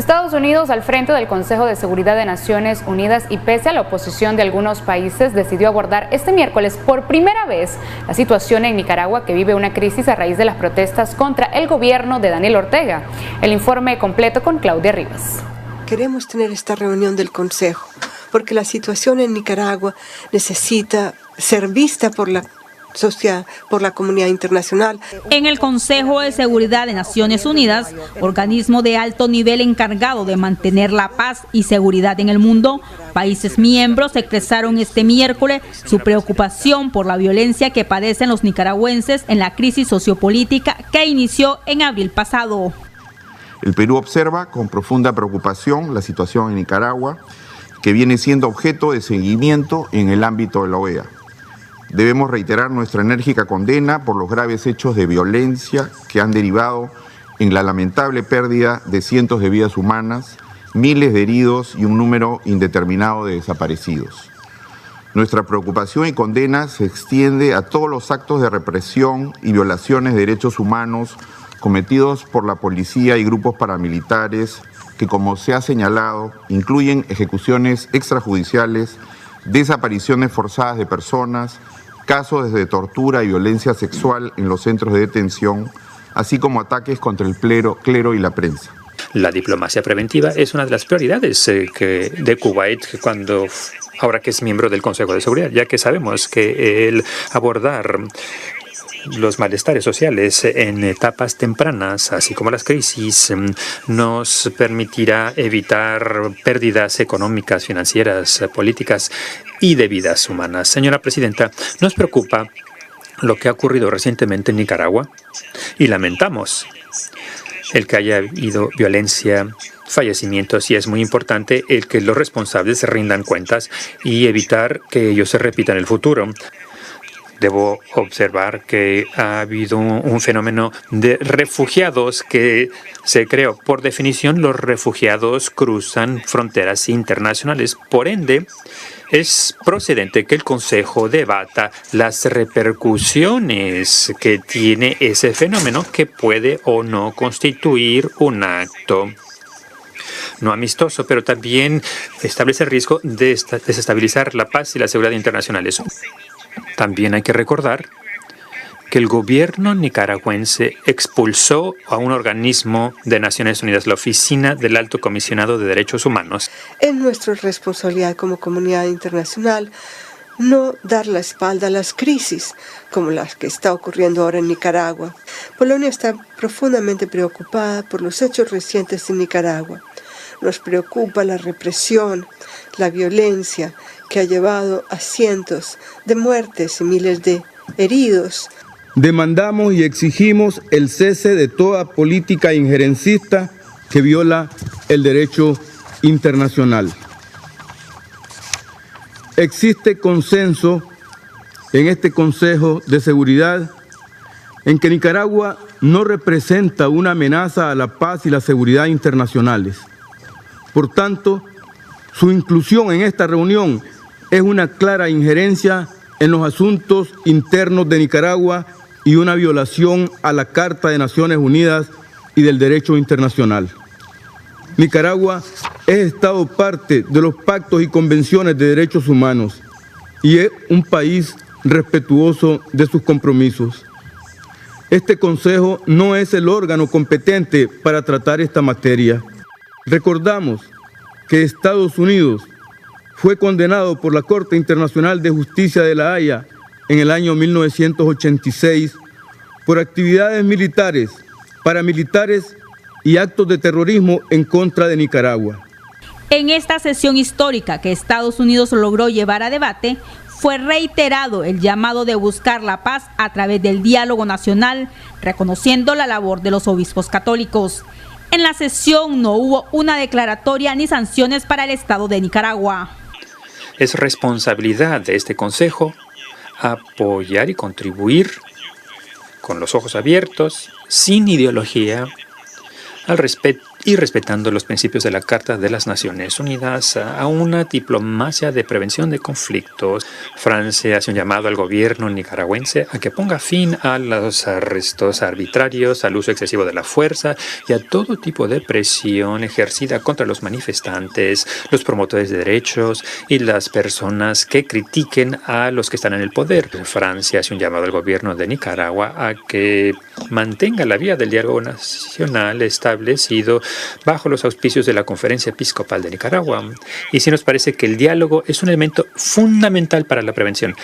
Estados Unidos, al frente del Consejo de Seguridad de Naciones Unidas y pese a la oposición de algunos países, decidió abordar este miércoles por primera vez la situación en Nicaragua, que vive una crisis a raíz de las protestas contra el gobierno de Daniel Ortega. El informe completo con Claudia Rivas. Queremos tener esta reunión del Consejo porque la situación en Nicaragua necesita ser vista por la sociedad, por la comunidad internacional. En el Consejo de Seguridad de Naciones Unidas, organismo de alto nivel encargado de mantener la paz y seguridad en el mundo, países miembros expresaron este miércoles su preocupación por la violencia que padecen los nicaragüenses en la crisis sociopolítica que inició en abril pasado. El Perú observa con profunda preocupación la situación en Nicaragua, que viene siendo objeto de seguimiento en el ámbito de la OEA. Debemos reiterar nuestra enérgica condena por los graves hechos de violencia que han derivado en la lamentable pérdida de cientos de vidas humanas, miles de heridos y un número indeterminado de desaparecidos. Nuestra preocupación y condena se extiende a todos los actos de represión y violaciones de derechos humanos cometidos por la policía y grupos paramilitares que, como se ha señalado, incluyen ejecuciones extrajudiciales, desapariciones forzadas de personas, casos de tortura y violencia sexual en los centros de detención, así como ataques contra el clero y la prensa. La diplomacia preventiva es una de las prioridades de Kuwait ahora que es miembro del Consejo de Seguridad, ya que sabemos que el abordar los malestares sociales en etapas tempranas, así como las crisis, nos permitirá evitar pérdidas económicas, financieras, políticas y de vidas humanas. Señora Presidenta, nos preocupa lo que ha ocurrido recientemente en Nicaragua y lamentamos el que haya habido violencia, fallecimientos, y es muy importante el que los responsables rindan cuentas y evitar que ello se repita en el futuro. Debo observar que ha habido un fenómeno de refugiados que se creó. Por definición, los refugiados cruzan fronteras internacionales. Por ende, es procedente que el Consejo debata las repercusiones que tiene ese fenómeno, que puede o no constituir un acto no amistoso, pero también establece el riesgo de desestabilizar la paz y la seguridad internacionales. También hay que recordar que el gobierno nicaragüense expulsó a un organismo de Naciones Unidas, la Oficina del Alto Comisionado de Derechos Humanos. Es nuestra responsabilidad como comunidad internacional no dar la espalda a las crisis como las que está ocurriendo ahora en Nicaragua. Polonia está profundamente preocupada por los hechos recientes en Nicaragua. Nos preocupa la represión, la violencia que ha llevado a cientos de muertes y miles de heridos. Demandamos y exigimos el cese de toda política injerencista que viola el derecho internacional. Existe consenso en este Consejo de Seguridad en que Nicaragua no representa una amenaza a la paz y la seguridad internacionales. Por tanto, su inclusión en esta reunión es una clara injerencia en los asuntos internos de Nicaragua y una violación a la Carta de Naciones Unidas y del derecho internacional. Nicaragua es Estado parte de los pactos y convenciones de derechos humanos y es un país respetuoso de sus compromisos. Este Consejo no es el órgano competente para tratar esta materia. Recordamos que Estados Unidos fue condenado por la Corte Internacional de Justicia de La Haya en el año 1986 por actividades militares, paramilitares y actos de terrorismo en contra de Nicaragua. En esta sesión histórica que Estados Unidos logró llevar a debate, fue reiterado el llamado de buscar la paz a través del diálogo nacional, reconociendo la labor de los obispos católicos. En la sesión no hubo una declaratoria ni sanciones para el Estado de Nicaragua. Es responsabilidad de este Consejo apoyar y contribuir con los ojos abiertos, sin ideología, al respeto y respetando los principios de la Carta de las Naciones Unidas, a una diplomacia de prevención de conflictos. Francia hace un llamado al gobierno nicaragüense a que ponga fin a los arrestos arbitrarios, al uso excesivo de la fuerza y a todo tipo de presión ejercida contra los manifestantes, los promotores de derechos y las personas que critiquen a los que están en el poder. Francia hace un llamado al gobierno de Nicaragua a que mantenga la vía del diálogo nacional establecido bajo los auspicios de la Conferencia Episcopal de Nicaragua. Y sí nos parece que el diálogo es un elemento fundamental para la prevención.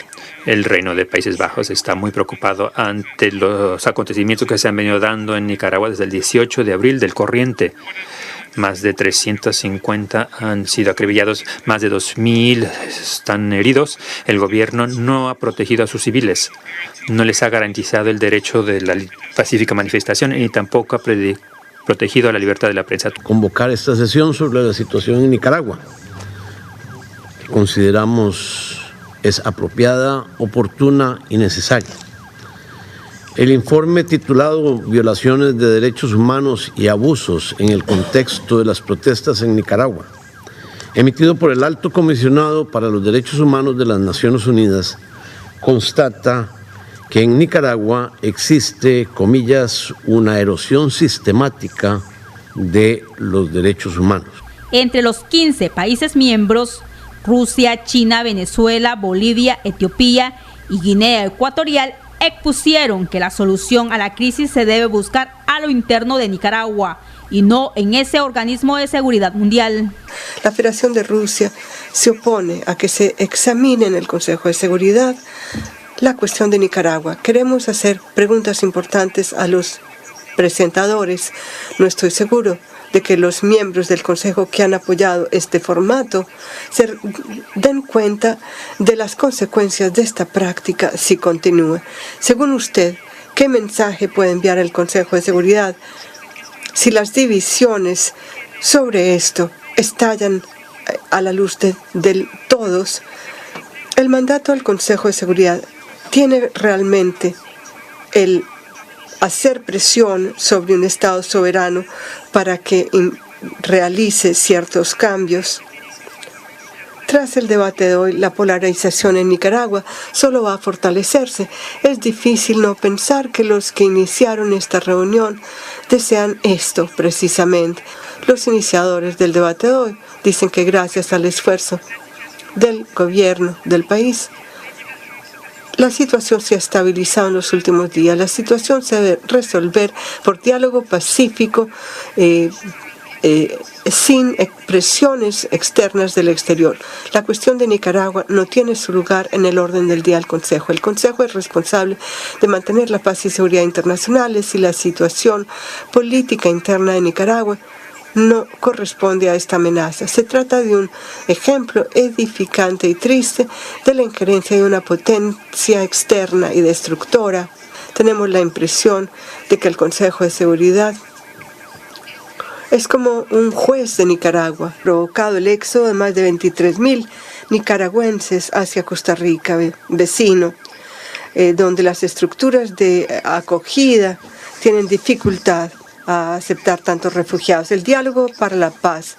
El Reino de Países Bajos está muy preocupado ante los acontecimientos que se han venido dando en Nicaragua desde el 18 de abril del corriente. Más de 350 han sido acribillados, más de 2.000 están heridos. El gobierno no ha protegido a sus civiles, no les ha garantizado el derecho de la pacífica manifestación y tampoco ha protegido a la libertad de la prensa. Convocar esta sesión sobre la situación en Nicaragua, que consideramos es apropiada, oportuna y necesaria. El informe titulado Violaciones de Derechos Humanos y Abusos en el contexto de las protestas en Nicaragua, emitido por el Alto Comisionado para los Derechos Humanos de las Naciones Unidas, constata que en Nicaragua existe, comillas, una erosión sistemática de los derechos humanos. Entre los 15 países miembros, Rusia, China, Venezuela, Bolivia, Etiopía y Guinea Ecuatorial expusieron que la solución a la crisis se debe buscar a lo interno de Nicaragua y no en ese organismo de seguridad mundial. La Federación de Rusia se opone a que se examine en el Consejo de Seguridad la cuestión de Nicaragua. Queremos hacer preguntas importantes a los presentadores. No estoy seguro de que los miembros del Consejo que han apoyado este formato se den cuenta de las consecuencias de esta práctica si continúa. Según usted, ¿qué mensaje puede enviar el Consejo de Seguridad si las divisiones sobre esto estallan a la luz de todos? El mandato del Consejo de Seguridad tiene realmente el hacer presión sobre un Estado soberano para que realice ciertos cambios. Tras el debate de hoy, la polarización en Nicaragua solo va a fortalecerse. Es difícil no pensar que los que iniciaron esta reunión desean esto precisamente. Los iniciadores del debate de hoy dicen que gracias al esfuerzo del gobierno del país, la situación se ha estabilizado en los últimos días. La situación se debe resolver por diálogo pacífico, sin presiones externas del exterior. La cuestión de Nicaragua no tiene su lugar en el orden del día del Consejo. El Consejo es responsable de mantener la paz y seguridad internacionales y la situación política interna de Nicaragua no corresponde a esta amenaza. Se trata de un ejemplo edificante y triste de la injerencia de una potencia externa y destructora. Tenemos la impresión de que el Consejo de Seguridad es como un juez de Nicaragua, provocado el éxodo de más de 23.000 nicaragüenses hacia Costa Rica, vecino, donde las estructuras de acogida tienen dificultad a aceptar tantos refugiados. El diálogo para la paz,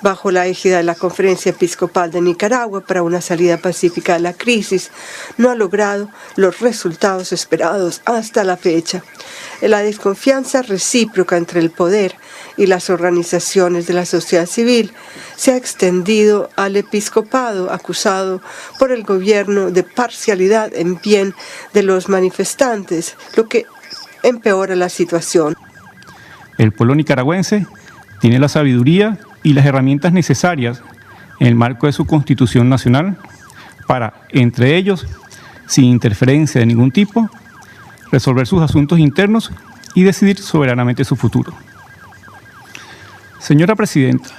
bajo la égida de la Conferencia Episcopal de Nicaragua para una salida pacífica de la crisis, no ha logrado los resultados esperados hasta la fecha. La desconfianza recíproca entre el poder y las organizaciones de la sociedad civil se ha extendido al episcopado, acusado por el gobierno de parcialidad en bien de los manifestantes, lo que empeora la situación. El pueblo nicaragüense tiene la sabiduría y las herramientas necesarias en el marco de su Constitución Nacional para, entre ellos, sin interferencia de ningún tipo, resolver sus asuntos internos y decidir soberanamente su futuro. Señora Presidenta,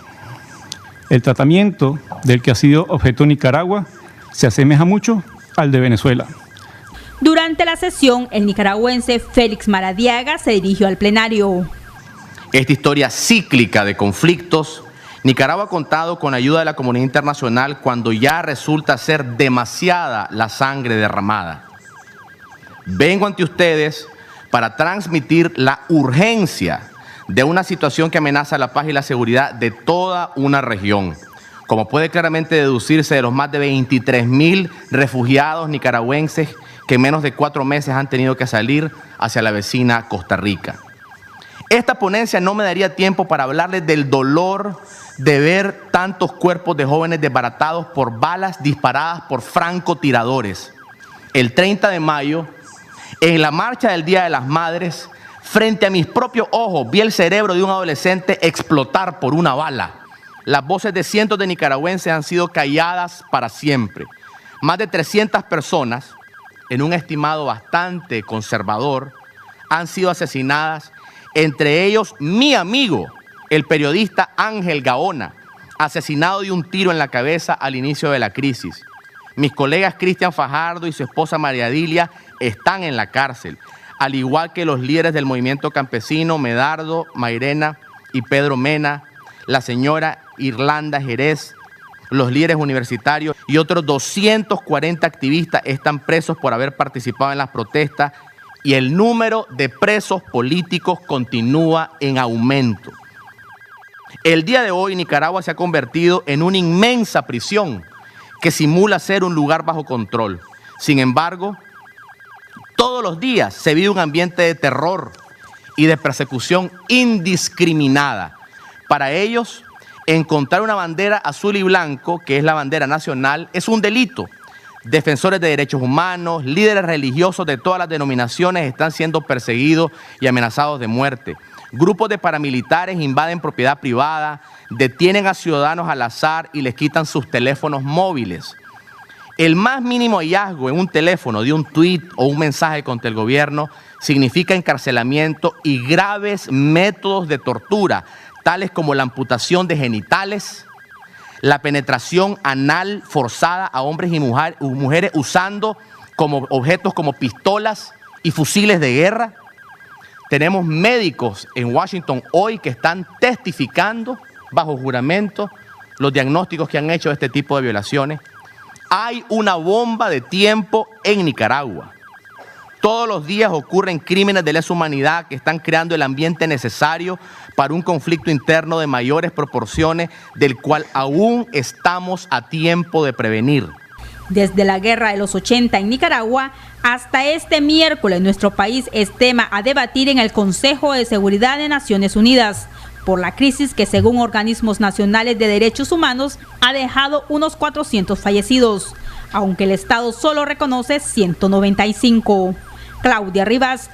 el tratamiento del que ha sido objeto Nicaragua se asemeja mucho al de Venezuela. Durante la sesión, el nicaragüense Félix Maradiaga se dirigió al plenario. Esta historia cíclica de conflictos, Nicaragua ha contado con ayuda de la comunidad internacional cuando ya resulta ser demasiada la sangre derramada. Vengo ante ustedes para transmitir la urgencia de una situación que amenaza la paz y la seguridad de toda una región, como puede claramente deducirse de los más de 23.000 refugiados nicaragüenses que en menos de 4 meses han tenido que salir hacia la vecina Costa Rica. Esta ponencia no me daría tiempo para hablarles del dolor de ver tantos cuerpos de jóvenes desbaratados por balas disparadas por francotiradores. El 30 de mayo, en la marcha del Día de las Madres, frente a mis propios ojos, vi el cerebro de un adolescente explotar por una bala. Las voces de cientos de nicaragüenses han sido calladas para siempre. Más de 300 personas, en un estimado bastante conservador, han sido asesinadas, entre ellos mi amigo, el periodista Ángel Gaona, asesinado de un tiro en la cabeza al inicio de la crisis. Mis colegas Cristian Fajardo y su esposa María Dilia están en la cárcel, al igual que los líderes del movimiento campesino Medardo, Mairena y Pedro Mena, la señora Irlanda Jerez, los líderes universitarios y otros 240 activistas están presos por haber participado en las protestas y el número de presos políticos continúa en aumento. El día de hoy Nicaragua se ha convertido en una inmensa prisión que simula ser un lugar bajo control. Sin embargo, todos los días se vive un ambiente de terror y de persecución indiscriminada. Para ellos, encontrar una bandera azul y blanco, que es la bandera nacional, es un delito. Defensores de derechos humanos, líderes religiosos de todas las denominaciones están siendo perseguidos y amenazados de muerte. Grupos de paramilitares invaden propiedad privada, detienen a ciudadanos al azar y les quitan sus teléfonos móviles. El más mínimo hallazgo en un teléfono de un tuit o un mensaje contra el gobierno significa encarcelamiento y graves métodos de tortura, tales como la amputación de genitales, la penetración anal forzada a hombres y mujeres usando como objetos como pistolas y fusiles de guerra. Tenemos médicos en Washington hoy que están testificando bajo juramento los diagnósticos que han hecho de este tipo de violaciones. Hay una bomba de tiempo en Nicaragua. Todos los días ocurren crímenes de lesa humanidad que están creando el ambiente necesario para un conflicto interno de mayores proporciones, del cual aún estamos a tiempo de prevenir. Desde la guerra de los 80 en Nicaragua hasta este miércoles, nuestro país es tema a debatir en el Consejo de Seguridad de Naciones Unidas por la crisis que, según organismos nacionales de derechos humanos, ha dejado unos 400 fallecidos, aunque el Estado solo reconoce 195. Claudia Rivas,